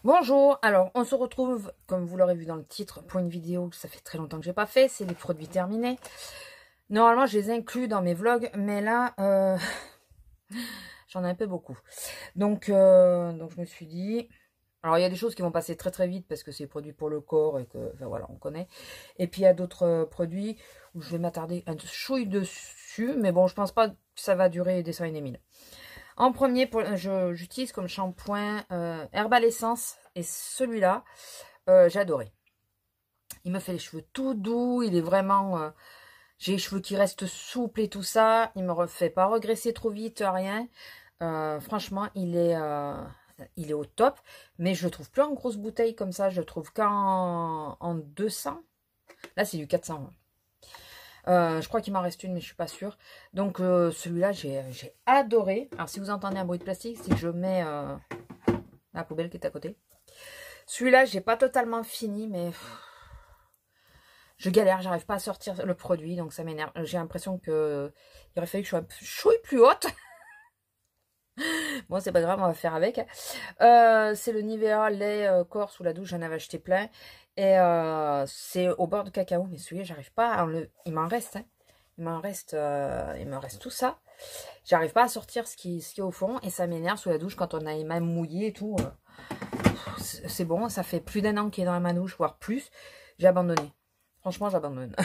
Bonjour, alors on se retrouve, comme vous l'aurez vu dans le titre, pour une vidéo que ça fait très longtemps que j'ai pas fait, c'est les produits terminés. Normalement, je les inclus dans mes vlogs, mais là, j'en ai un peu beaucoup. Donc je me suis dit... Alors, il y a des choses qui vont passer très très vite parce que c'est produit pour le corps et que, enfin voilà, on connaît. Et puis, il y a d'autres produits où je vais m'attarder un chouille dessus, mais bon, je pense pas que ça va durer des centaines et des mille. En premier, j'utilise comme shampoing Herbal Essence. Et celui-là, j'ai adoré. Il me fait les cheveux tout doux. Il est vraiment... j'ai les cheveux qui restent souples et tout ça. Il me refait pas regresser trop vite, rien. Franchement, il est au top. Mais je le trouve plus en grosse bouteille comme ça. Je le trouve en 200. Là, c'est du 400. Je crois qu'il m'en reste une, mais je suis pas sûre. Donc, celui-là, j'ai adoré. Alors, si vous entendez un bruit de plastique, c'est que je mets la poubelle qui est à côté. Celui-là, j'ai pas totalement fini, mais je galère. J'arrive pas à sortir le produit, donc ça m'énerve. J'ai l'impression que il aurait fallu que je sois un chouille plus haute. Bon, c'est pas grave, on va faire avec. C'est le Nivea lait corps sous la douche. J'en avais acheté plein. Et c'est au beurre de cacao. Mais celui-là, j'arrive pas à enlever. Il m'en reste, hein. Il me reste tout ça. J'arrive pas à sortir ce qui est au fond. Et ça m'énerve sous la douche quand on a les mains mouillées et tout. C'est bon, ça fait plus d'1 an qu'il est dans ma douche, voire plus. J'ai abandonné. Franchement, j'abandonne.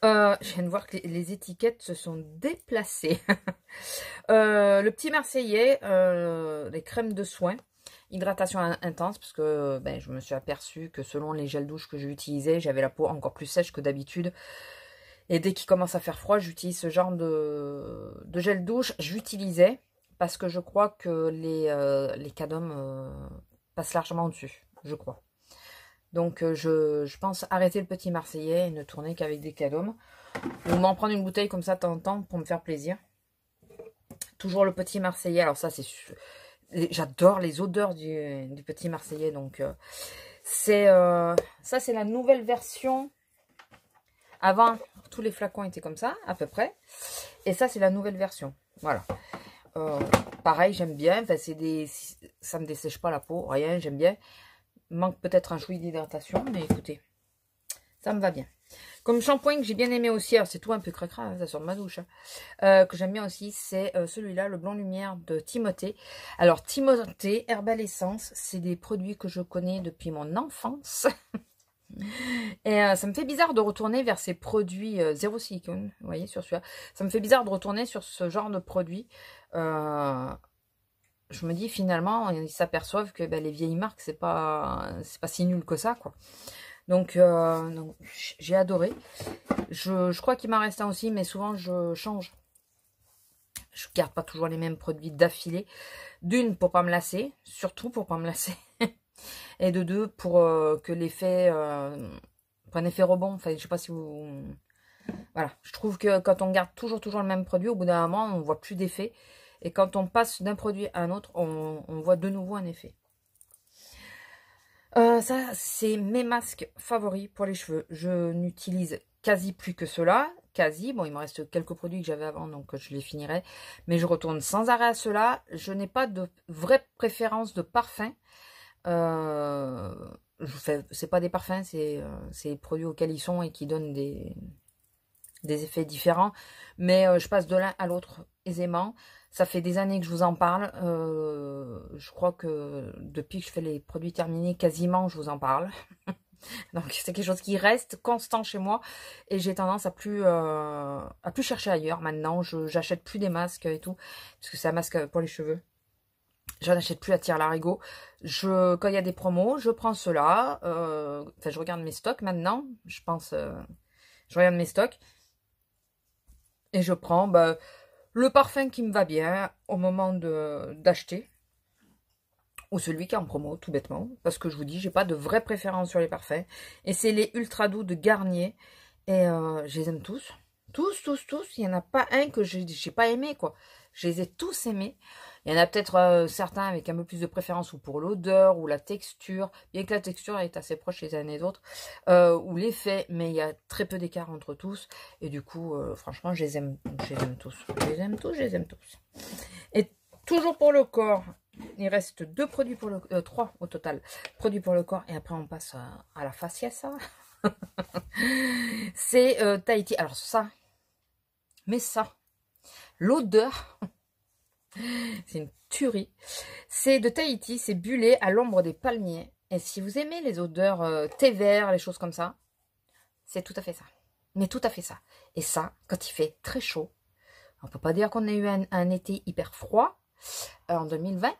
Je viens de voir que les étiquettes se sont déplacées. Le petit Marseillais, les crèmes de soin, hydratation intense, parce que ben, je me suis aperçue que selon les gels douche que j'utilisais, j'avais la peau encore plus sèche que d'habitude. Et dès qu'il commence à faire froid, j'utilise ce genre de gel douche. J'utilisais parce que je crois que les cadums passent largement au-dessus, je crois. Donc je pense arrêter le petit Marseillais et ne tourner qu'avec des cadums. Ou m'en prendre une bouteille comme ça de temps en temps pour me faire plaisir. Toujours le petit Marseillais. Alors ça, c'est... J'adore les odeurs du petit Marseillais. Donc ça, c'est la nouvelle version. Avant, tous les flacons étaient comme ça, à peu près. Et ça, c'est la nouvelle version. Voilà. Pareil, j'aime bien. Enfin, ça me dessèche pas la peau. Rien, j'aime bien. Il manque peut-être un chouï d'hydratation. Mais écoutez, ça me va bien. Comme shampoing que j'ai bien aimé aussi, alors c'est tout un peu cracra, hein, ça sort de ma douche, hein, que j'aime bien aussi, c'est celui-là, le Blond Lumière de Timothée. Alors Timothée, Herbal Essence, c'est des produits que je connais depuis mon enfance. Et ça me fait bizarre de retourner vers ces produits zéro silicone, vous voyez, sur celui-là. Ça me fait bizarre de retourner sur ce genre de produits. Je me dis finalement, ils s'aperçoivent que ben, les vieilles marques, c'est pas si nul que ça, quoi. Donc j'ai adoré. Je crois qu'il m'en reste un aussi, mais souvent je change. Je garde pas toujours les mêmes produits d'affilée. D'une, pour pas me lasser, surtout pour pas me lasser. Et de deux, pour que l'effet, pour un effet rebond. Enfin, je sais pas si vous... Voilà, je trouve que quand on garde toujours le même produit, au bout d'un moment, on voit plus d'effet. Et quand on passe d'un produit à un autre, on voit de nouveau un effet. Ça, c'est mes masques favoris pour les cheveux. Je n'utilise quasi plus que cela. Quasi. Bon, il me reste quelques produits que j'avais avant, donc je les finirai. Mais je retourne sans arrêt à cela. Je n'ai pas de vraie préférence de parfum. C'est pas des parfums, c'est les produits auxquels ils sont et qui donnent des effets différents. Mais je passe de l'un à l'autre aisément. Ça fait des années que je vous en parle. Je crois que depuis que je fais les produits terminés, quasiment, je vous en parle. Donc, c'est quelque chose qui reste constant chez moi. Et j'ai tendance à plus chercher ailleurs maintenant. J'achète plus des masques et tout. Parce que c'est un masque pour les cheveux. J'en achète plus à tire-larigot. Quand il y a des promos, je prends cela. Enfin, je regarde mes stocks maintenant. Je regarde mes stocks. Et je prends... le parfum qui me va bien au moment d'acheter. Ou celui qui est en promo, tout bêtement. Parce que je vous dis, j'ai pas de vraie préférence sur les parfums. Et c'est les Ultra Doux de Garnier. Et je les aime tous. Tous. Il n'y en a pas un que j'ai pas aimé, quoi. Je les ai tous aimés. Il y en a peut-être certains avec un peu plus de préférence ou pour l'odeur ou la texture. Bien que la texture est assez proche les uns et les autres. Ou l'effet, mais il y a très peu d'écart entre tous. Et du coup, franchement, je les aime tous. Je les aime tous. Et toujours pour le corps, Il reste 2 produits pour le... 3 au total. Produits pour le corps. Et après, on passe à la faciès. C'est Tahiti. Alors ça, mais ça, l'odeur, c'est une tuerie. C'est de Tahiti, c'est bullé à l'ombre des palmiers. Et si vous aimez les odeurs thé vert, les choses comme ça, c'est tout à fait ça. Mais tout à fait ça. Et ça, quand il fait très chaud, on peut pas dire qu'on a eu un été hyper froid en 2020.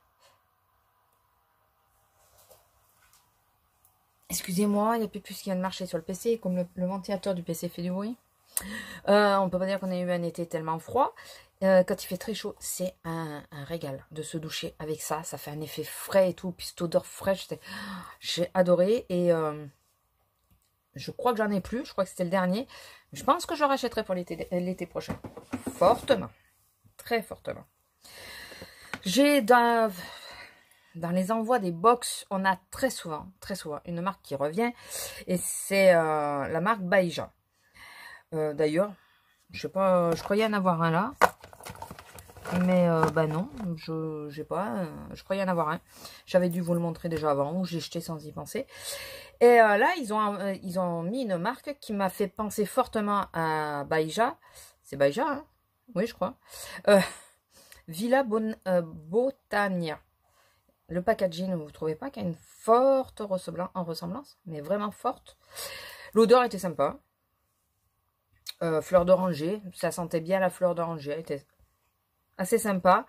Excusez-moi, il n'y a plus de puce qui vient de marcher sur le PC, comme le ventilateur du PC fait du bruit. On peut pas dire qu'on a eu un été tellement froid. Quand il fait très chaud, c'est un régal de se doucher avec ça. Ça fait un effet frais et tout. Puis cette odeur fraîche, j'ai adoré. Et je crois que j'en ai plus. Je crois que c'était le dernier. Je pense que je rachèterai pour l'été prochain. Fortement. Très fortement. J'ai dans les envois des box, on a très souvent, une marque qui revient. Et c'est la marque Baija. D'ailleurs, je sais pas, je croyais en avoir un là. Mais bah non, je je croyais en avoir un. J'avais dû vous le montrer déjà avant, ou j'ai jeté sans y penser. Et là, ils ont mis une marque qui m'a fait penser fortement à Baija. C'est Baija, hein? Oui, je crois. Villa Botania. Le packaging, vous ne trouvez pas qu'il y a une forte ressemblance, mais vraiment forte. L'odeur était sympa. Fleur d'oranger, ça sentait bien la fleur d'oranger, elle était assez sympa.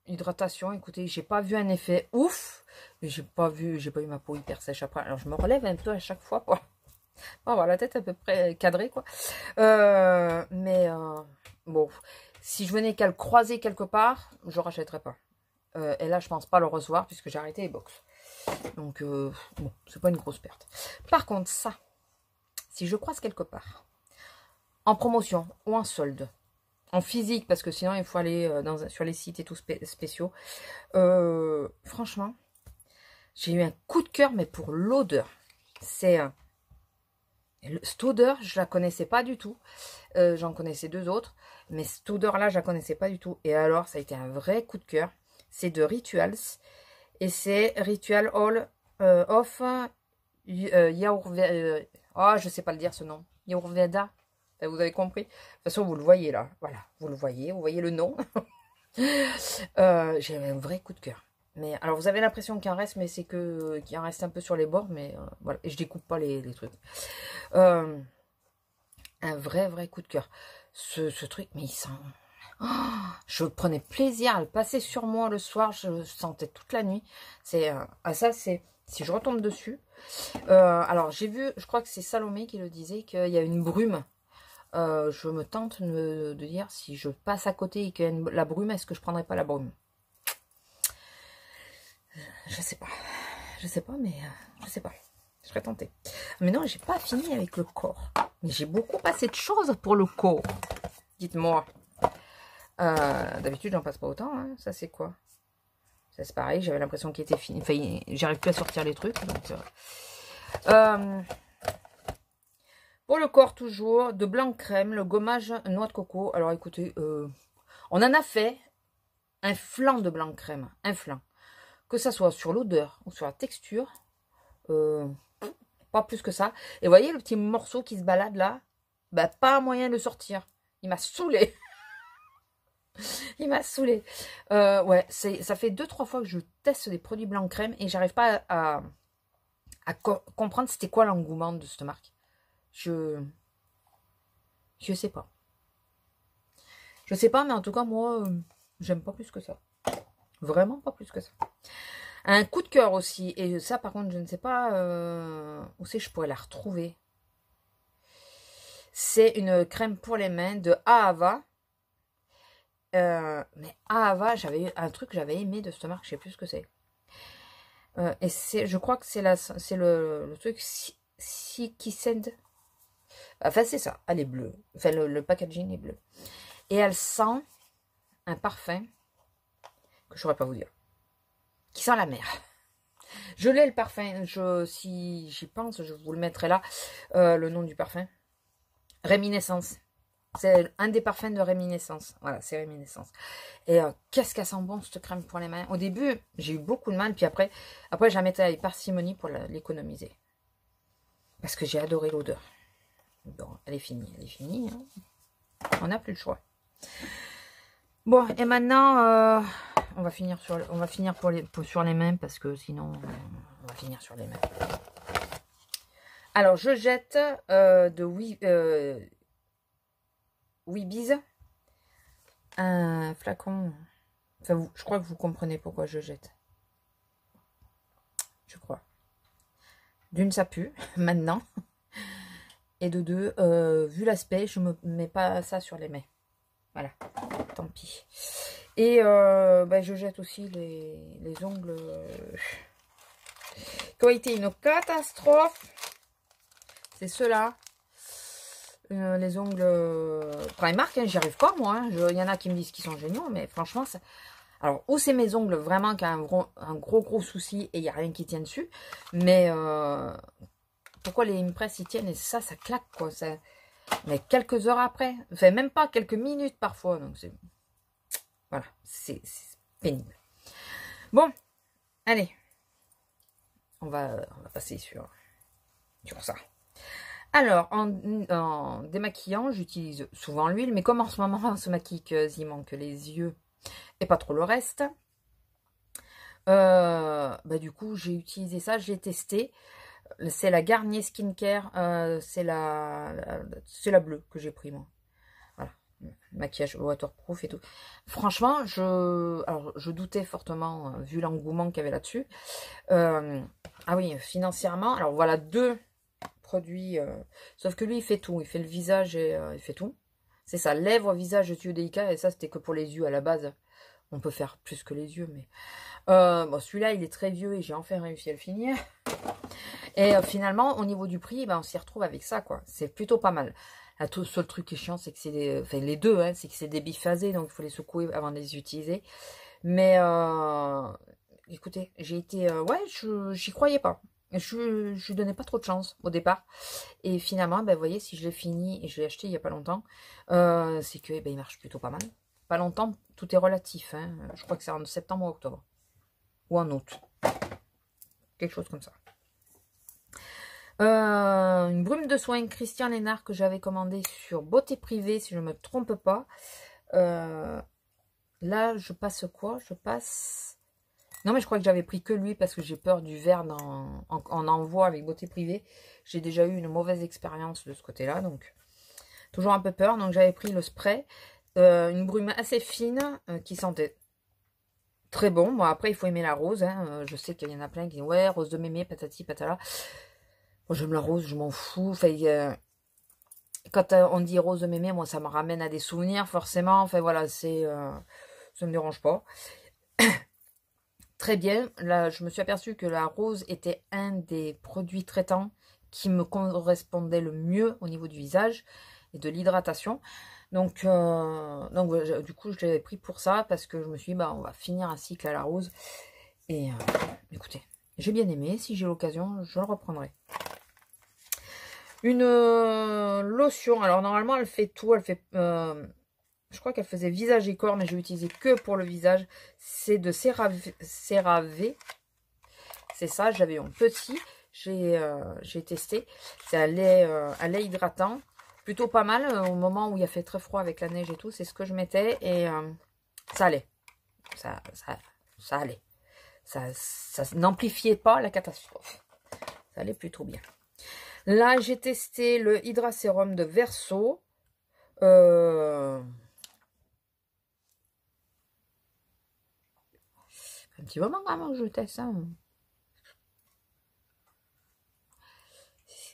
Hydratation, écoutez, j'ai pas vu un effet ouf, j'ai pas eu ma peau hyper sèche après. Alors je me relève un peu à chaque fois pour avoir la tête à peu près cadrée, quoi. Bon, si je venais qu'à le croiser quelque part, je rachèterais pas. Et là, je pense pas le recevoir puisque j'ai arrêté les box. Donc, bon, c'est pas une grosse perte. Par contre, ça, si je croise quelque part, en promotion ou en solde, en physique, parce que sinon il faut aller sur les sites et tout spéciaux, franchement, j'ai eu un coup de cœur, mais pour l'odeur. C'est cette odeur, je la connaissais pas du tout. J'en connaissais 2 autres, mais cette odeur-là, je la connaissais pas du tout. Et alors, ça a été un vrai coup de cœur. C'est de Rituals, et c'est Ritual All of Yaourveda. Oh, je sais pas le dire ce nom. Yaourveda. Vous avez compris? De toute façon, vous le voyez là. Voilà, vous voyez le nom. J'ai un vrai coup de cœur. Mais alors, vous avez l'impression qu'il en reste, mais c'est que qu'il en reste un peu sur les bords. Mais voilà, et je découpe pas les trucs. Un vrai coup de cœur. Ce truc, mais il sent... Oh, je prenais plaisir à le passer sur moi le soir. Je le sentais toute la nuit. C'est ça, c'est... Si je retombe dessus... alors, j'ai vu, je crois que c'est Salomé qui le disait, qu'il y a une brume. Je me tente de dire, si je passe à côté et qu'il y a la brume, est-ce que je prendrais pas la brume? Je sais pas, mais je sais pas. Je serais tentée. Mais non, j'ai pas fini avec le corps. Mais j'ai beaucoup passé de choses pour le corps. Dites-moi. D'habitude, j'en passe pas autant. Hein. Ça, c'est quoi? Ça, c'est pareil. J'avais l'impression qu'il était fini. Enfin, j'arrive plus à sortir les trucs. Donc, pour le corps, toujours, de blanc crème, le gommage noix de coco. Alors, écoutez, on en a fait un flan de blanc crème. Un flan. Que ça soit sur l'odeur ou sur la texture. Pas plus que ça. Et vous voyez le petit morceau qui se balade là? Bah, pas moyen de le sortir. Il m'a saoulé. Il m'a saoulé. Ouais, ça fait 2-3 fois que je teste des produits blanc crème et j'arrive pas à comprendre c'était quoi l'engouement de cette marque. Je sais pas. Je sais pas, mais en tout cas, moi, j'aime pas plus que ça. Vraiment pas plus que ça. Un coup de cœur aussi. Et ça, par contre, je ne sais pas où c'est je pourrais la retrouver. C'est une crème pour les mains de Ahava. Mais Ahava, j'avais eu un truc que j'avais aimé de cette marque, je sais plus ce que c'est. Et je crois que c'est le truc Sikisend. Enfin, c'est ça. Elle est bleue. Enfin, le packaging est bleu. Et elle sent un parfum que je ne saurais pas vous dire. Qui sent la mer. Je l'ai le parfum. Si j'y pense, je vous le mettrai là. Le nom du parfum. Réminiscence. C'est un des parfums de Réminiscence. Voilà, c'est Réminiscence. Et qu'est-ce qu'elle sent bon, cette crème pour les mains. Au début, j'ai eu beaucoup de mal. Puis après je la mettais avec parcimonie pour l'économiser. Parce que j'ai adoré l'odeur. Bon, elle est finie. Elle est finie. Hein. On n'a plus le choix. Bon, et maintenant, on va finir sur les mains. Parce que sinon, on va finir sur les mains. Alors, je jette de Weebies un flacon. Enfin, je crois que vous comprenez pourquoi je jette. Je crois. D'une, ça pue, maintenant. Et de deux, vu l'aspect, je me mets pas ça sur les mains. Voilà, tant pis. Et je jette aussi les ongles qui ont été une catastrophe. C'est ceux-là. Les ongles Primark, hein, j'y arrive pas moi. Hein. Il y en a qui me disent qu'ils sont géniaux, mais franchement, ça... Alors, ou c'est mes ongles vraiment qui a un gros souci et il n'y a rien qui tient dessus. Mais pourquoi les Impress ils tiennent et ça claque quoi. Ça... Mais quelques heures après, enfin même pas quelques minutes parfois. Donc c'est voilà, c'est pénible. Bon, allez, on va passer sur ça. Alors, en démaquillant, j'utilise souvent l'huile, mais comme en ce moment, on se maquille quasiment que les yeux et pas trop le reste, du coup, j'ai utilisé ça, j'ai testé. C'est la Garnier Skincare, c'est la bleue que j'ai pris, moi. Voilà, maquillage waterproof et tout. Franchement, je doutais fortement, vu l'engouement qu'il y avait là-dessus. Ah oui, financièrement, alors voilà, deux produit, sauf que lui il fait tout, il fait le visage et il fait tout, c'est ça, lèvres, visage, tuyaux délicats, et ça c'était que pour les yeux à la base, on peut faire plus que les yeux, mais bon, celui-là il est très vieux et j'ai enfin réussi à le finir, et finalement au niveau du prix, on s'y retrouve avec ça quoi, c'est plutôt pas mal. Là, tout seul truc qui est chiant, c'est que c'est enfin les deux, hein, c'est que c'est des biphasés, donc il faut les secouer avant de les utiliser, mais écoutez, j'ai été, ouais, j'y croyais pas. Je lui donnais pas trop de chance au départ. Et finalement, vous voyez, si je l'ai fini et je l'ai acheté il n'y a pas longtemps, c'est que il marche plutôt pas mal. Pas longtemps, tout est relatif. Hein. Je crois que c'est en septembre ou octobre. Ou en août. Quelque chose comme ça. Une brume de soin Christian Lénard que j'avais commandé sur Beauté Privée, si je ne me trompe pas. Là, je passe quoi? Je passe... Non, mais je crois que j'avais pris que lui parce que j'ai peur du verre en envoi avec Beauté Privée. J'ai déjà eu une mauvaise expérience de ce côté-là, donc toujours un peu peur. Donc j'avais pris le spray, une brume assez fine qui sentait très bon. Bon, après, il faut aimer la rose. Hein. Je sais qu'il y en a plein qui disent, ouais, rose de mémé, patati, patala. Moi, j'aime la rose, je m'en fous. Enfin, quand on dit rose de mémé, moi, ça me ramène à des souvenirs, forcément. Enfin, voilà, ça ne me dérange pas. Très bien, là je me suis aperçue que la rose était un des produits traitants qui me correspondait le mieux au niveau du visage et de l'hydratation. Donc du coup je l'avais pris pour ça parce que je me suis dit on va finir un cycle à la rose. Et écoutez, j'ai bien aimé, si j'ai l'occasion je le reprendrai. Une lotion, alors normalement elle fait tout, elle fait... je crois qu'elle faisait visage et corps, mais je l'ai utilisé que pour le visage. C'est de CeraVe. C'est ça, j'avais un petit. J'ai testé. C'est un lait hydratant. Plutôt pas mal au moment où il a fait très froid avec la neige et tout. C'est ce que je mettais et ça allait. Ça allait. Ça n'amplifiait pas la catastrophe. Ça allait plutôt bien. Là, j'ai testé le Hydra Sérum de Verso. Un petit moment quand même que je teste ça.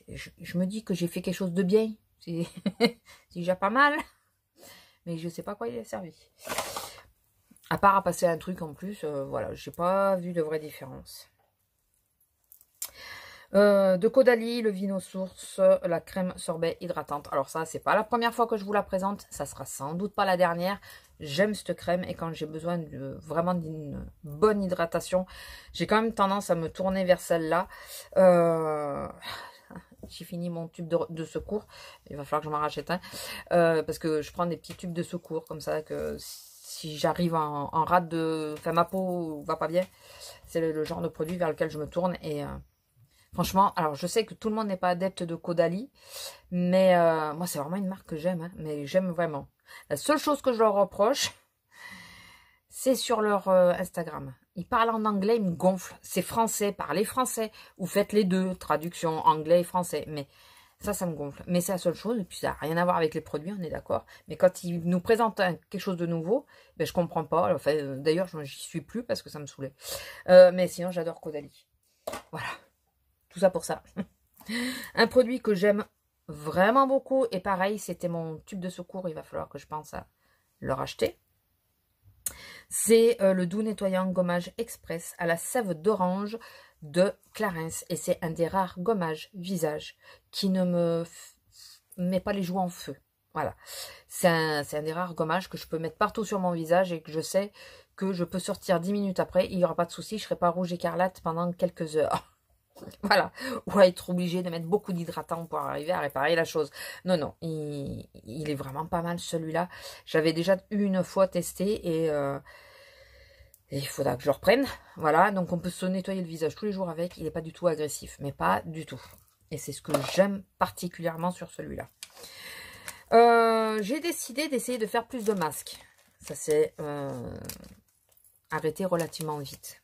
Je me dis que j'ai fait quelque chose de bien. C'est déjà pas mal. Mais je sais pas quoi il a servi. À part à passer un truc en plus, voilà, j'ai pas vu de vraie différence. De Caudalie, le Vino Source, la crème sorbet hydratante. Alors ça, c'est pas la première fois que je vous la présente. Ça sera sans doute pas la dernière. J'aime cette crème et quand j'ai besoin vraiment d'une bonne hydratation, j'ai quand même tendance à me tourner vers celle-là. j'ai fini mon tube de secours. Il va falloir que je m'en rachète un. Parce que je prends des petits tubes de secours comme ça, que si j'arrive en rate de... Enfin, ma peau va pas bien. C'est le genre de produit vers lequel je me tourne. Et franchement, alors je sais que tout le monde n'est pas adepte de Caudalie. Mais moi, c'est vraiment une marque que j'aime. Hein, mais j'aime vraiment. La seule chose que je leur reproche, c'est sur leur Instagram. Ils parlent en anglais, ils me gonflent. C'est français, parlez français. Ou faites les deux, traduction anglais et français. Mais ça me gonfle. Mais c'est la seule chose. Et puis ça n'a rien à voir avec les produits, on est d'accord. Mais quand ils nous présentent quelque chose de nouveau, ben, je comprends pas. Enfin, d'ailleurs, j'y suis plus parce que ça me saoulait. Mais sinon, j'adore Caudalie. Voilà. Tout ça pour ça. Un produit que j'aime vraiment beaucoup. Et pareil, c'était mon tube de secours. Il va falloir que je pense à le racheter. C'est le doux nettoyant gommage express à la sève d'orange de Clarins. Et c'est un des rares gommages visage qui ne me met pas les joues en feu. Voilà. C'est un des rares gommages que je peux mettre partout sur mon visage et que je sais que je peux sortir 10 minutes après. Il n'y aura pas de souci, je ne serai pas rouge écarlate pendant quelques heures. Voilà. Ou à être obligé de mettre beaucoup d'hydratant pour arriver à réparer la chose. Non, non. Il est vraiment pas mal celui-là. J'avais déjà une fois testé et il faudra que je le reprenne. Voilà. Donc on peut se nettoyer le visage tous les jours avec. Il n'est pas du tout agressif. Mais pas du tout. Et c'est ce que j'aime particulièrement sur celui-là. J'ai décidé d'essayer de faire plus de masques. Ça s'est arrêté relativement vite.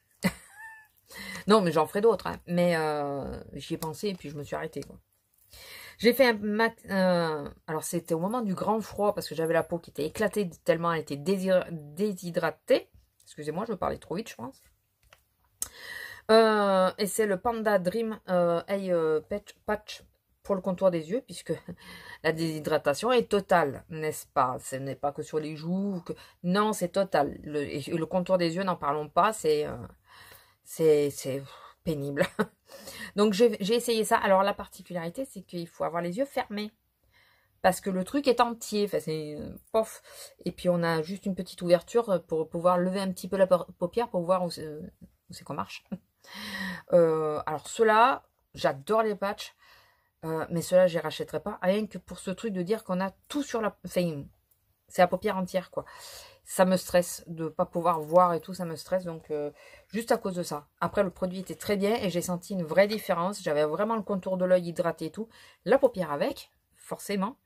Non, mais j'en ferai d'autres. Hein. Mais j'y ai pensé et puis je me suis arrêtée. J'ai fait alors, c'était au moment du grand froid parce que j'avais la peau qui était éclatée tellement elle était déshydratée. Excusez-moi, je parlais trop vite, je pense. Et c'est le Panda Dream Eye Patch pour le contour des yeux, puisque la déshydratation est totale, n'est-ce pas? Ce n'est pas que sur les joues. Non, c'est total. Le contour des yeux, n'en parlons pas, c'est pénible. Donc, j'ai essayé ça. Alors, la particularité, c'est qu'il faut avoir les yeux fermés. Parce que le truc est entier. Enfin, c'est pof. Et puis, on a juste une petite ouverture pour pouvoir lever un petit peu la paupière pour voir où c'est qu'on marche. Alors, ceux-là, j'adore les patchs. Mais ceux-là, je les rachèterai pas. Rien que pour ce truc de dire qu'on a tout sur la... Enfin, c'est la paupière entière, quoi. Ça me stresse de ne pas pouvoir voir et tout, ça me stresse. Donc, juste à cause de ça. Après, le produit était très bien et j'ai senti une vraie différence. J'avais vraiment le contour de l'œil hydraté et tout. La paupière avec, forcément.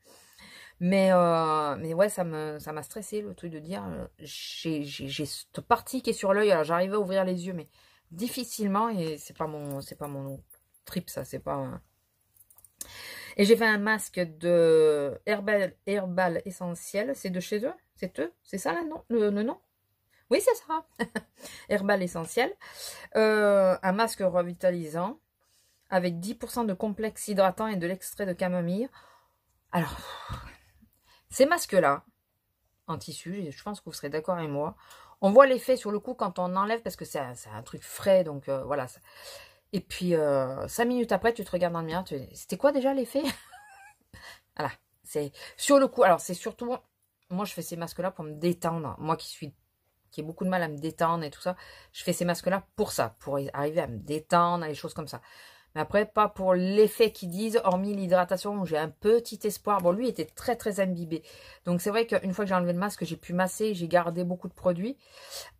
Mais ouais, ça m'a stressé, le truc de dire... j'ai cette partie qui est sur l'œil. Alors, j'arrivais à ouvrir les yeux, mais difficilement. Et c'est pas mon trip, ça. C'est pas... Et j'ai fait un masque de Herbal Essentiel. C'est de chez eux? C'est eux? C'est ça là, non? Le nom? Oui, c'est ça. Herbal Essentiel. Un masque revitalisant avec 10% de complexe hydratant et de l'extrait de camomille. Alors, ces masques-là, en tissu, je pense que vous serez d'accord avec moi. On voit l'effet sur le coup quand on enlève parce que c'est un truc frais. Donc voilà. Et puis, 5 minutes après, tu te regardes dans le miroir, c'était quoi déjà l'effet? Voilà, c'est sur le coup. Alors, c'est surtout, moi, je fais ces masques-là pour me détendre. Moi qui ai beaucoup de mal à me détendre et tout ça, je fais ces masques-là pour ça, pour arriver à me détendre, les choses comme ça. Mais après, pas pour l'effet qu'ils disent, hormis l'hydratation, où j'ai un petit espoir. Bon, lui était très, très imbibé. Donc, c'est vrai qu'une fois que j'ai enlevé le masque, j'ai pu masser, j'ai gardé beaucoup de produits.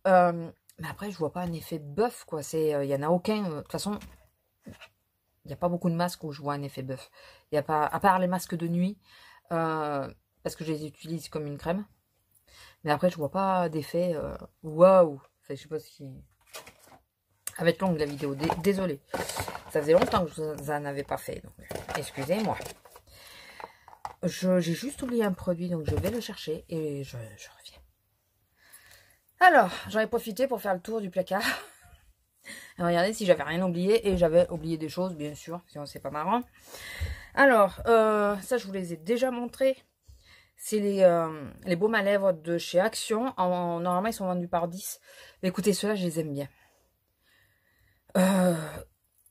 Mais après, je vois pas un effet bœuf, quoi. Il y en a aucun. De toute façon, il n'y a pas beaucoup de masques où je vois un effet bœuf. Il y a pas, à part les masques de nuit, parce que je les utilise comme une crème. Mais après, je vois pas d'effet. Waouh! Enfin, je sais pas si... Elle va être longue la vidéo. Désolée. Ça faisait longtemps que je vous en avais pas fait. Donc, excusez-moi. J'ai juste oublié un produit, donc je vais le chercher et je reviens. Alors, j'en ai profité pour faire le tour du placard. Regardez si j'avais rien oublié. Et j'avais oublié des choses, bien sûr, sinon c'est pas marrant. Alors, ça je vous les ai déjà montrés. C'est les baumes à lèvres de chez Action. Normalement, ils sont vendus par 10. Mais écoutez, ceux-là, je les aime bien.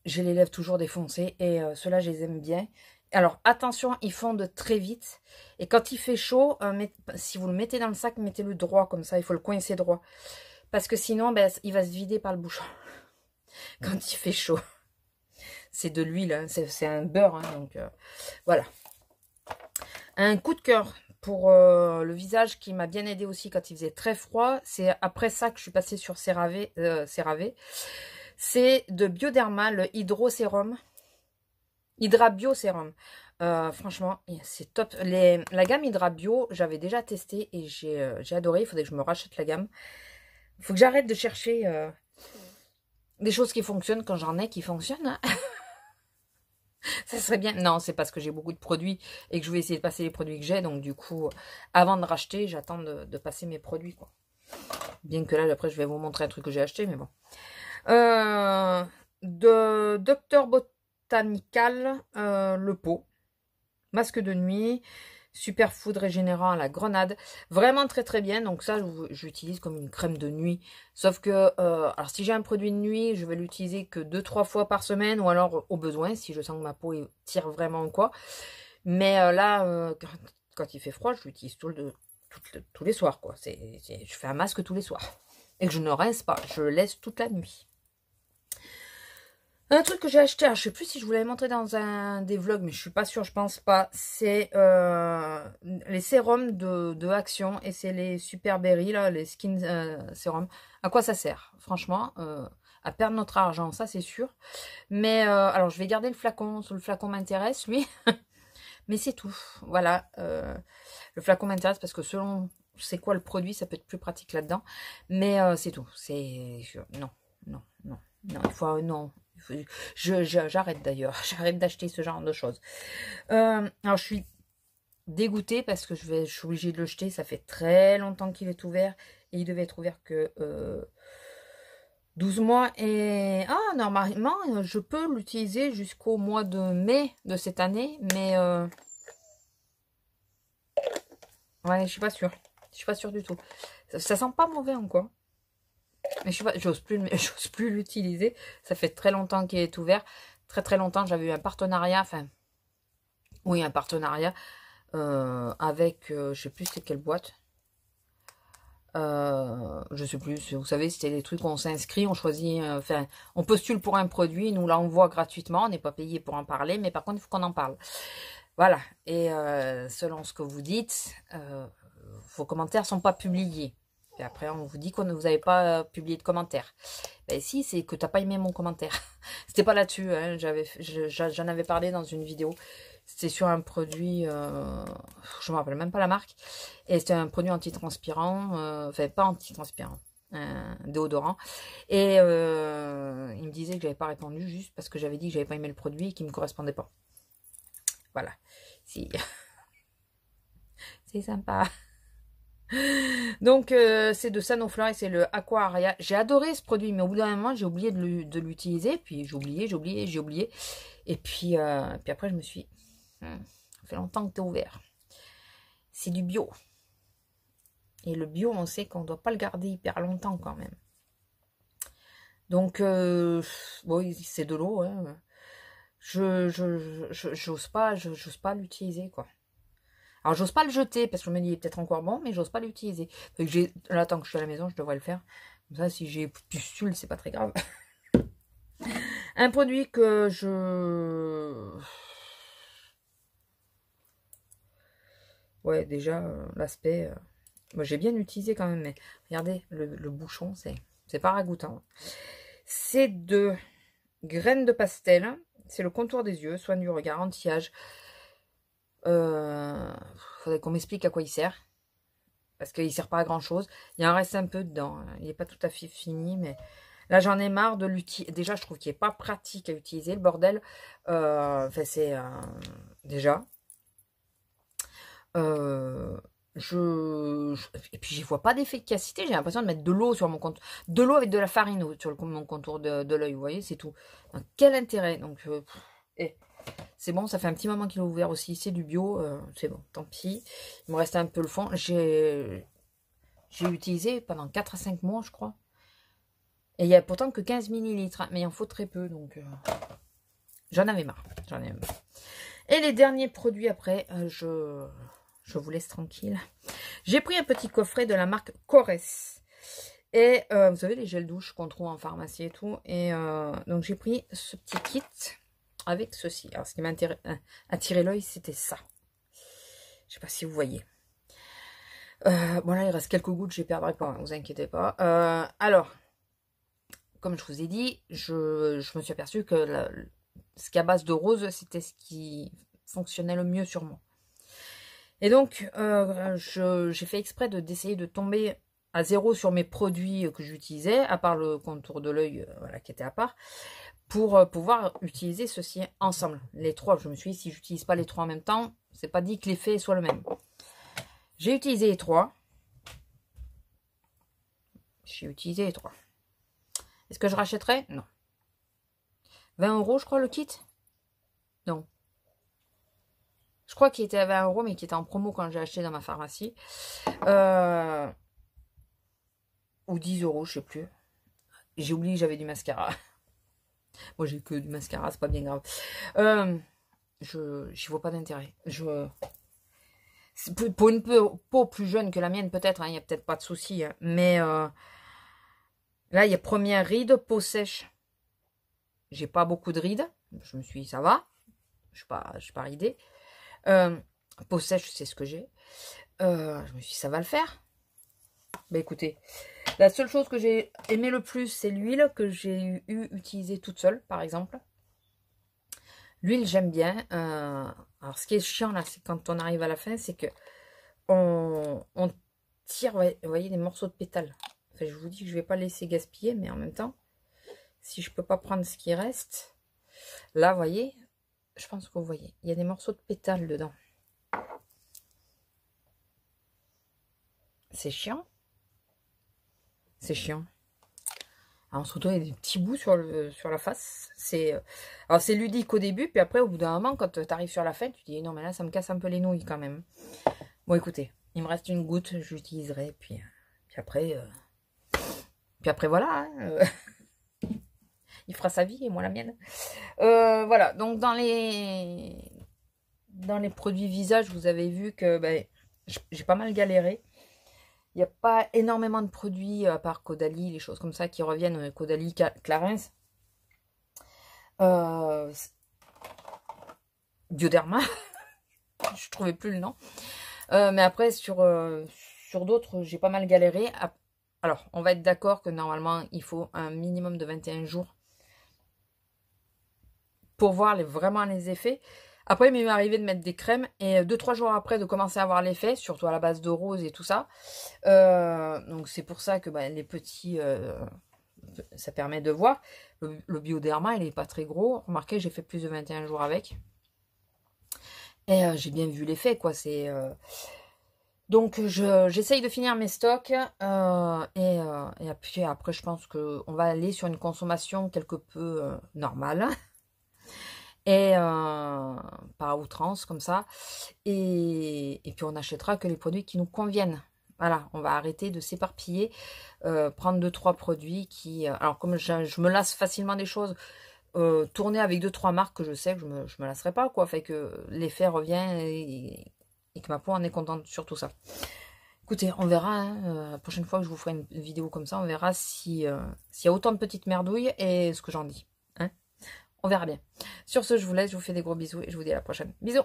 J'ai les lèvres toujours défoncées. Et ceux-là, je les aime bien. Alors, attention, ils fondent très vite. Et quand il fait chaud, si vous le mettez dans le sac, mettez-le droit comme ça. Il faut le coincer droit. Parce que sinon, ben, il va se vider par le bouchon. Quand il fait chaud. C'est de l'huile, hein. C'est un beurre, hein, donc voilà. Un coup de cœur pour le visage qui m'a bien aidé aussi quand il faisait très froid. C'est après ça que je suis passée sur CeraVe. C'est de Bioderma, le Hydro Sérum. Hydra Bio Sérum. Franchement, c'est top. La gamme Hydra Bio, j'avais déjà testé et j'ai adoré. Il faudrait que je me rachète la gamme. Il faut que j'arrête de chercher des choses qui fonctionnent quand j'en ai qui fonctionnent. Hein. Ça serait bien. Non, c'est parce que j'ai beaucoup de produits et que je vais essayer de passer les produits que j'ai. Donc du coup, avant de racheter, j'attends de passer mes produits, quoi. Bien que là, après, je vais vous montrer un truc que j'ai acheté, mais bon. De Dr Botanical, le pot. Masque de nuit. Superfood régénérant à la grenade. Vraiment très très bien. Donc ça, j'utilise comme une crème de nuit. Sauf que, alors si j'ai un produit de nuit, je vais l'utiliser que 2-3 fois par semaine. Ou alors au besoin, si je sens que ma peau tire vraiment ou quoi. Mais là, quand il fait froid, je l'utilise tous les soirs, quoi. Je fais un masque tous les soirs. Et que je ne rince pas. Je le laisse toute la nuit. Un truc que j'ai acheté, alors je sais plus si je vous l'avais montré dans un des vlogs, mais je suis pas sûre, je pense pas. C'est les sérums de Action et c'est les Super Berry, là, les skin sérums. À quoi ça sert? Franchement, à perdre notre argent, ça c'est sûr. Mais alors je vais garder le flacon, le flacon m'intéresse, lui. Mais c'est tout. Voilà, le flacon m'intéresse parce que selon c'est quoi le produit, ça peut être plus pratique là-dedans. Mais c'est tout. C'est non, non, non, non. Il faut non. J'arrête d'ailleurs, j'arrête d'acheter ce genre de choses. Alors je suis dégoûtée parce que je suis obligée de le jeter. Ça fait très longtemps qu'il est ouvert et il devait être ouvert que 12 mois. Et normalement, je peux l'utiliser jusqu'au mois de mai de cette année, mais ouais, je suis pas sûre. Je suis pas sûre du tout. Ça sent pas mauvais encore. Mais je sais pas, j'ose plus l'utiliser. Ça fait très longtemps qu'il est ouvert. Très très longtemps, j'avais eu un partenariat, enfin, oui, un partenariat avec, je sais plus c'était quelle boîte. Je sais plus, vous savez, c'était des trucs où on s'inscrit, on choisit, enfin, on postule pour un produit, ils nous l'envoie gratuitement, on n'est pas payé pour en parler, mais par contre, il faut qu'on en parle. Voilà, et selon ce que vous dites, vos commentaires sont pas publiés. Et après, on vous dit que vous n'avez pas publié de commentaires. Ben si, c'est que tu n'as pas aimé mon commentaire. C'était pas là-dessus, hein. J'en avais parlé dans une vidéo. C'était sur un produit, je me rappelle même pas la marque. Et c'était un produit antitranspirant, enfin pas antitranspirant, un déodorant. Et il me disait que j'avais pas répondu juste parce que j'avais dit que j'avais pas aimé le produit et qu'il me correspondait pas. Voilà. Si. C'est sympa. Donc, c'est de Sanoflore et c'est le Aqua Aria. J'ai adoré ce produit, mais au bout d'un moment, j'ai oublié de l'utiliser. Puis, j'ai oublié. Et puis après, je me suis... ça fait longtemps que tu es ouvert. C'est du bio. Et le bio, on sait qu'on ne doit pas le garder hyper longtemps quand même. Donc, bon, c'est de l'eau. Hein. J'ose pas l'utiliser, quoi. Alors, j'ose pas le jeter, parce que je me dis, il est peut-être encore bon, mais j'ose pas l'utiliser. Là, tant que je suis à la maison, je devrais le faire. Comme ça, si j'ai pustule, c'est pas très grave. Un produit que ouais, déjà, l'aspect... moi, j'ai bien utilisé quand même, mais regardez, le bouchon, c'est pas ragoûtant. C'est de graines de pastel. C'est le contour des yeux, soin du regard, anti-âge. Faudrait qu'on m'explique à quoi il sert. Parce qu'il sert pas à grand chose. Il en reste un peu dedans. Il n'est pas tout à fait fini, mais là j'en ai marre de l'utiliser. Déjà, je trouve qu'il n'est pas pratique à utiliser, le bordel. Enfin, c'est déjà. Et puis j'y vois pas d'efficacité. J'ai l'impression de mettre de l'eau sur mon compte. De l'eau avec de la farine sur mon contour de l'œil. Vous voyez, c'est tout. Donc, quel intérêt? Donc, c'est bon, ça fait un petit moment qu'il est ouvert aussi. C'est du bio, c'est bon, tant pis. Il me reste un peu le fond. J'ai utilisé pendant 4 à 5 mois, je crois. Et il n'y a pourtant que 15 millilitres, mais il en faut très peu, donc j'en avais marre. Et les derniers produits après, je vous laisse tranquille. J'ai pris un petit coffret de la marque Corès. Et vous savez, les gels douche qu'on trouve en pharmacie et tout. Et donc j'ai pris ce petit kit. avec ceci. Alors, ce qui m'a attiré l'œil, c'était ça. Je sais pas si vous voyez. Bon, là, il reste quelques gouttes, je ne perdrai pas, ne vous inquiétez pas. Alors, comme je vous ai dit, je me suis aperçue que ce qui est à base de rose, c'était ce qui fonctionnait le mieux sur moi. Et donc, j'ai fait exprès d'essayer de tomber à zéro sur mes produits que j'utilisais, à part le contour de l'œil, voilà, qui était à part, pour pouvoir utiliser ceci ensemble. Les trois, je me suis dit, si j'utilise pas les trois en même temps, c'est pas dit que l'effet soit le même. J'ai utilisé les trois. J'ai utilisé les trois. Est-ce que je rachèterai? Non. 20 €, je crois, le kit? Non. Je crois qu'il était à 20 €, mais qui était en promo quand j'ai acheté dans ma pharmacie. Ou 10 €, je sais plus. J'ai oublié que j'avais du mascara. Moi, j'ai que du mascara, c'est pas bien grave. J'y vois pas d'intérêt. Pour une peau plus jeune que la mienne, peut-être, il n'y a peut-être pas de souci. Hein, mais là, il y a première ride, peau sèche. J'ai pas beaucoup de rides. Je me suis dit, ça va. Je suis pas ridée. Peau sèche, c'est ce que j'ai. Je me suis dit, ça va le faire. Bah écoutez, la seule chose que j'ai aimé le plus, c'est l'huile que j'ai utilisée toute seule, par exemple. L'huile, j'aime bien. Alors, ce qui est chiant, là, c'est quand on arrive à la fin, c'est que on tire, vous voyez, des morceaux de pétales. Enfin, je vous dis que je ne vais pas laisser gaspiller, mais en même temps, si je ne peux pas prendre ce qui reste, là, vous voyez, je pense que vous voyez, il y a des morceaux de pétales dedans. C'est chiant. C'est chiant. Alors, surtout, il y a des petits bouts sur la face. Alors, c'est ludique au début, puis après, au bout d'un moment, quand tu arrives sur la fin, tu dis, non, mais là, ça me casse un peu les nouilles quand même. Bon, écoutez, il me reste une goutte, j'utiliserai, puis après, voilà. Hein, il fera sa vie et moi la mienne. Voilà, donc dans les produits visage, vous avez vu que ben, j'ai pas mal galéré. Il n'y a pas énormément de produits, à part Caudalie, les choses comme ça qui reviennent, Caudalie, Clarins. Bioderma, je trouvais plus le nom. Mais après, sur d'autres, j'ai pas mal galéré. Alors, on va être d'accord que normalement, il faut un minimum de 21 jours pour voir vraiment les effets. Après, il m'est arrivé de mettre des crèmes et 2-3 jours après de commencer à avoir l'effet, surtout à la base de rose et tout ça. Donc, c'est pour ça que les petits, ça permet de voir. Le Bioderma, il n'est pas très gros. Remarquez, j'ai fait plus de 21 jours avec. Et j'ai bien vu l'effet, quoi. Donc, j'essaye de finir mes stocks. Et puis après, je pense qu'on va aller sur une consommation quelque peu normale. Et pas à outrance, comme ça. Et puis, on n'achètera que les produits qui nous conviennent. Voilà, on va arrêter de s'éparpiller. Prendre 2-3 produits qui... alors, comme je me lasse facilement des choses... tourner avec 2-3 marques que je sais que je me lasserai pas, quoi. Fait que l'effet revient et que ma peau en est contente sur tout ça. Écoutez, on verra, hein, la prochaine fois que je vous ferai une vidéo comme ça, on verra s'il y a autant de petites merdouilles et ce que j'en dis. Hein, on verra bien. Sur ce, je vous laisse, je vous fais des gros bisous et je vous dis à la prochaine. Bisous!